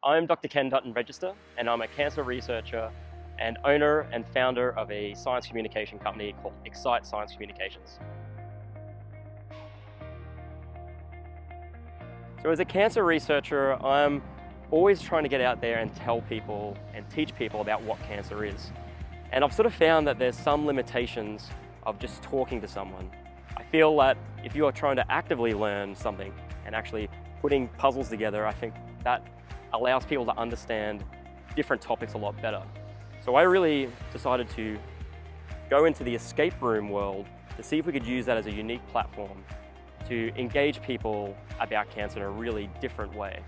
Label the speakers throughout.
Speaker 1: I'm Dr. Ken Dutton-Regester, and I'm a cancer researcher and owner and founder of a science communication company called Excite Science Communications. So as a cancer researcher, I'm always trying to get out there and tell people and teach people about what cancer is. And I've sort of found that there's some limitations of just talking to someone. I feel that if you are trying to actively learn something and actually putting puzzles together, I think that allows people to understand different topics a lot better. So I really decided to go into the escape room world to see if we could use that as a unique platform to engage people about cancer in a really different way.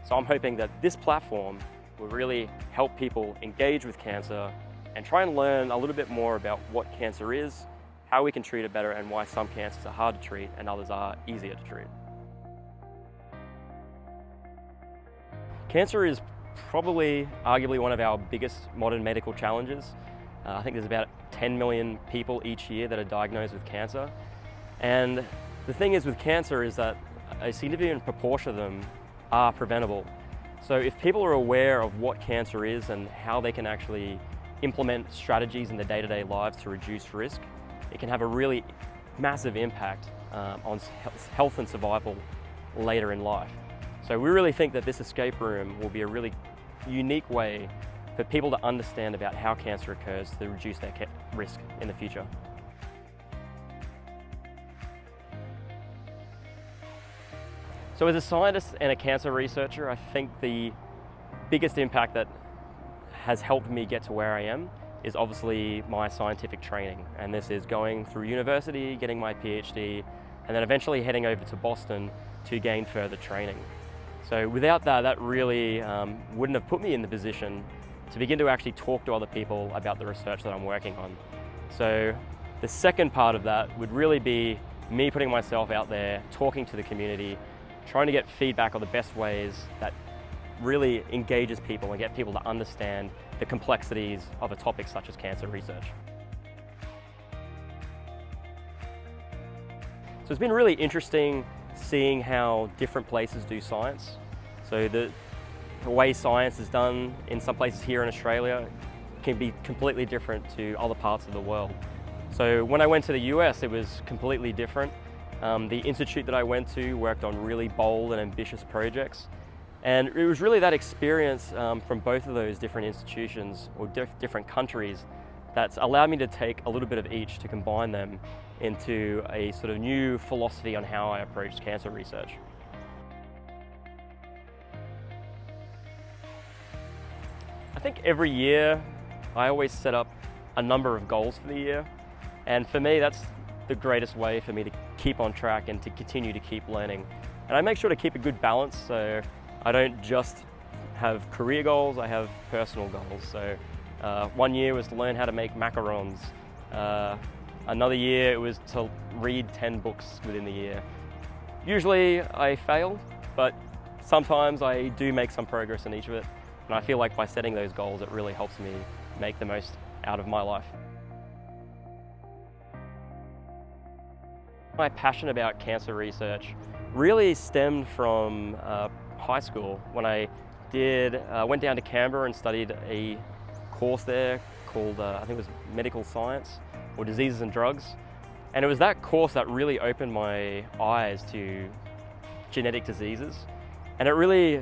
Speaker 1: So I'm hoping that this platform will really help people engage with cancer and try and learn a little bit more about what cancer is, how we can treat it better, and why some cancers are hard to treat and others are easier to treat. Cancer is probably arguably one of our biggest modern medical challenges. I think there's about 10 million people each year that are diagnosed with cancer. And the thing is with cancer is that a significant proportion of them are preventable. So if people are aware of what cancer is and how they can actually implement strategies in their day-to-day lives to reduce risk, it can have a really massive impact on health and survival later in life. So we really think that this escape room will be a really unique way for people to understand about how cancer occurs to reduce their risk in the future. So as a scientist and a cancer researcher, I think the biggest impact that has helped me get to where I am is obviously my scientific training. And this is going through university, getting my PhD, and then eventually heading over to Boston to gain further training. So without that, that really wouldn't have put me in the position to begin to actually talk to other people about the research that I'm working on. So the second part of that would really be me putting myself out there, talking to the community, trying to get feedback on the best ways that really engages people and get people to understand the complexities of a topic such as cancer research. So it's been really interesting seeing how different places do science. So the way science is done in some places here in Australia can be completely different to other parts of the world. So when I went to the US, it was completely different. The institute that I went to worked on really bold and ambitious projects. And it was really that experience from both of those different institutions or different countries that's allowed me to take a little bit of each to combine them into a sort of new philosophy on how I approach cancer research. I think every year I always set up a number of goals for the year, and for me that's the greatest way for me to keep on track and to continue to keep learning. And I make sure to keep a good balance, so I don't just have career goals, I have personal goals. So one year was to learn how to make macarons. Another year it was to read 10 books within the year. Usually I fail, but sometimes I do make some progress in each of it. And I feel like by setting those goals, it really helps me make the most out of my life. My passion about cancer research really stemmed from high school when I went down to Canberra and studied a course there called, I think it was Medical Science or Diseases and Drugs. And it was that course that really opened my eyes to genetic diseases. And it really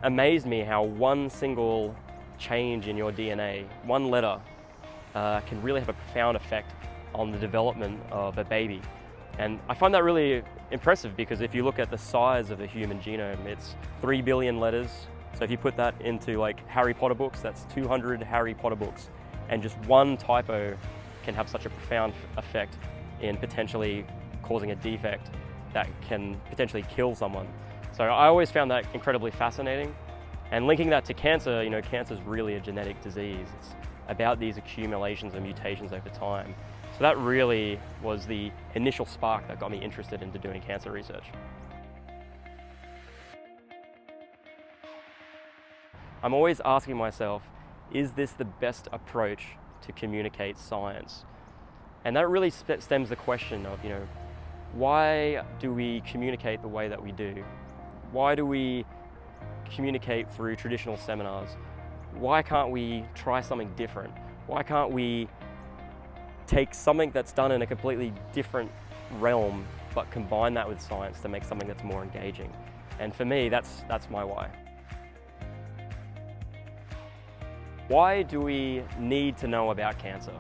Speaker 1: amazed me how one single change in your DNA, one letter, can really have a profound effect on the development of a baby. And I find that really impressive because if you look at the size of the human genome, it's 3 billion letters. So if you put that into like Harry Potter books, that's 200 Harry Potter books. And just one typo can have such a profound effect in potentially causing a defect that can potentially kill someone. So I always found that incredibly fascinating. And linking that to cancer, cancer is really a genetic disease. It's about these accumulations and mutations over time. So that really was the initial spark that got me interested into doing cancer research. I'm always asking myself, is this the best approach to communicate science? And that really stems the question of, why do we communicate the way that we do? Why do we communicate through traditional seminars, why can't we try something different? Why can't we take something that's done in a completely different realm, but combine that with science to make something that's more engaging? And for me, that's my why. Why do we need to know about cancer?